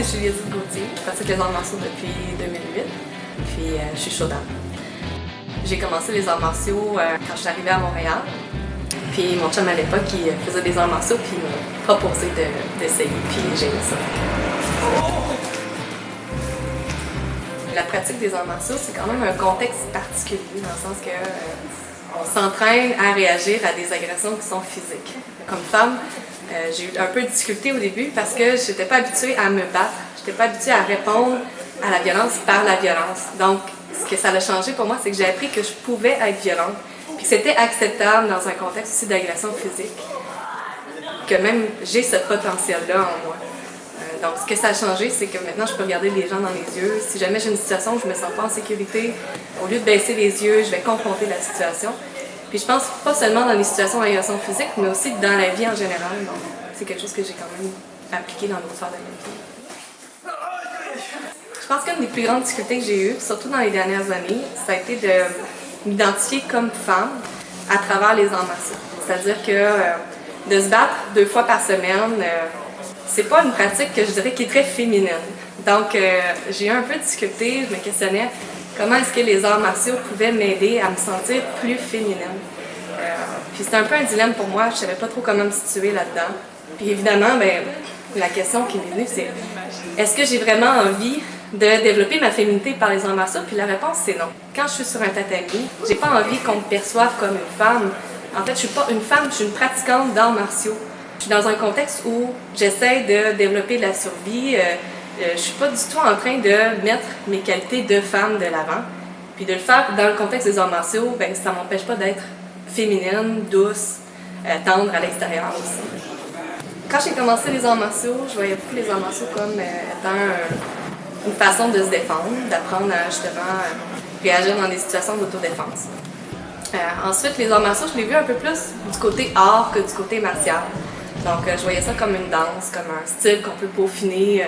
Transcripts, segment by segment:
je suis Lizzie Gauthier. Je pratique les arts martiaux depuis 2008. Puis je suis chaudante. J'ai commencé les arts martiaux quand je suis arrivée à Montréal. Puis mon chum à l'époque, il faisait des arts martiaux, puis il m'a proposé d'essayer, puis j'ai aimé ça. La pratique des arts martiaux, c'est quand même un contexte particulier, dans le sens que on s'entraîne à réagir à des agressions qui sont physiques. Comme femme, j'ai eu un peu de difficulté au début parce que je n'étais pas habituée à me battre. Je n'étais pas habituée à répondre à la violence par la violence. Donc, ce que ça a changé pour moi, c'est que j'ai appris que je pouvais être violente, puis que c'était acceptable dans un contexte aussi d'agression physique, que même j'ai ce potentiel-là en moi. Donc, ce que ça a changé, c'est que maintenant, je peux regarder les gens dans les yeux. Si jamais j'ai une situation où je me sens pas en sécurité, au lieu de baisser les yeux, je vais confronter la situation. Puis je pense pas seulement dans les situations d'agression physique, mais aussi dans la vie en général. Donc, c'est quelque chose que j'ai quand même appliqué dans d'autres sphères de ma vie. Je pense qu'une des plus grandes difficultés que j'ai eues, surtout dans les dernières années, ça a été de m'identifier comme femme à travers les arts martiaux. C'est-à-dire que de se battre 2 fois par semaine, c'est pas une pratique que je dirais qui est très féminine. Donc, j'ai eu un peu de difficulté, je me questionnais comment est-ce que les arts martiaux pouvaient m'aider à me sentir plus féminine. Puis c'était un peu un dilemme pour moi, je savais pas trop comment me situer là-dedans. Puis évidemment, la question qui m'est venue, c'est est-ce que j'ai vraiment envie de développer ma féminité par les arts martiaux? Puis la réponse, c'est non. Quand je suis sur un tatami, j'ai pas envie qu'on me perçoive comme une femme. En fait, je suis pas une femme, je suis une pratiquante d'arts martiaux. Je suis dans un contexte où j'essaie de développer de la survie. Je suis pas du tout en train de mettre mes qualités de femme de l'avant. Puis de le faire dans le contexte des arts martiaux, ça m'empêche pas d'être féminine, douce, tendre à l'extérieur aussi. Quand j'ai commencé les arts martiaux, je voyais beaucoup les arts martiaux comme étant une façon de se défendre, d'apprendre à justement réagir dans des situations d'autodéfense. Ensuite, les arts martiaux, je l'ai vu un peu plus du côté art que du côté martial. Donc, je voyais ça comme une danse, comme un style qu'on peut peaufiner,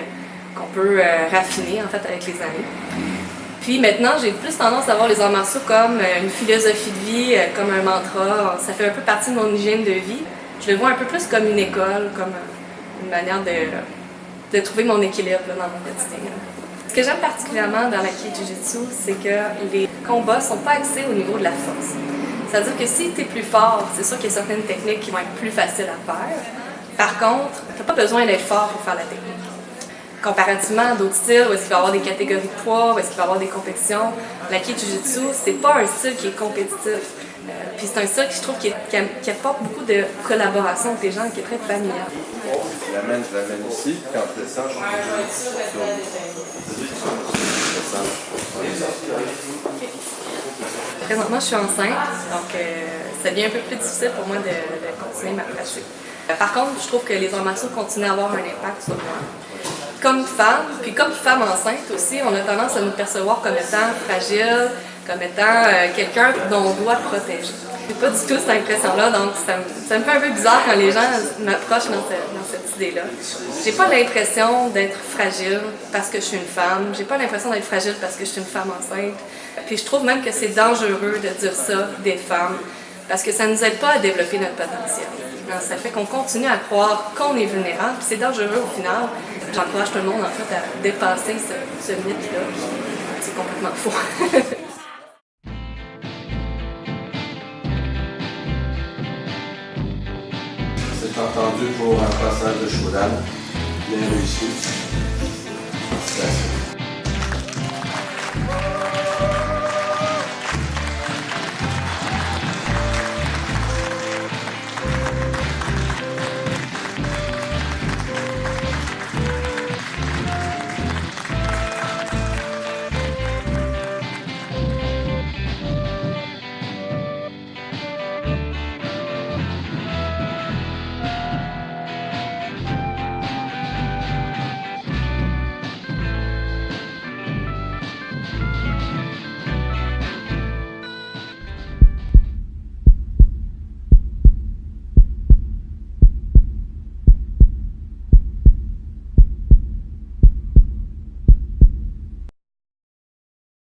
qu'on peut raffiner en fait avec les années. Puis maintenant, j'ai plus tendance à voir les arts martiaux comme une philosophie de vie, comme un mantra. Ça fait un peu partie de mon hygiène de vie. Je le vois un peu plus comme une école, comme une manière de trouver mon équilibre là, dans mon quotidien. Ce que j'aime particulièrement dans l'Aikido Jiu-Jitsu, c'est que les combats ne sont pas axés au niveau de la force. C'est-à-dire que si tu es plus fort, c'est sûr qu'il y a certaines techniques qui vont être plus faciles à faire. Par contre, tu n'as pas besoin d'être fort pour faire la technique. Comparativement à d'autres styles, où est-ce qu'il va y avoir des catégories de poids, où est-ce qu'il va y avoir des compétitions, l'Aikido Jiu-Jitsu, c'est pas un style qui est compétitif. Puis c'est un style qui, je trouve, qui apporte beaucoup de collaboration avec les gens, qui est très familial. Je l'amène ici, puis en te laissant, Présentement, je suis enceinte, donc ça devient un peu plus difficile pour moi de continuer ma pratique. Par contre, je trouve que les arts martiaux continuent à avoir un impact sur moi. Comme femme, puis comme femme enceinte aussi, on a tendance à nous percevoir comme étant fragile, comme étant quelqu'un dont on doit protéger. J'ai pas du tout cette impression-là, donc ça me fait un peu bizarre quand les gens m'approchent dans cette idée-là. J'ai pas l'impression d'être fragile parce que je suis une femme, j'ai pas l'impression d'être fragile parce que je suis une femme enceinte. Puis je trouve même que c'est dangereux de dire ça des femmes, parce que ça nous aide pas à développer notre potentiel. Ça fait qu'on continue à croire qu'on est vulnérable, puis c'est dangereux au final. J'encourage tout le monde en fait à dépasser ce mythe-là, c'est complètement faux. C'est entendu pour un passage de Shodan. Bien réussi. Félicitations.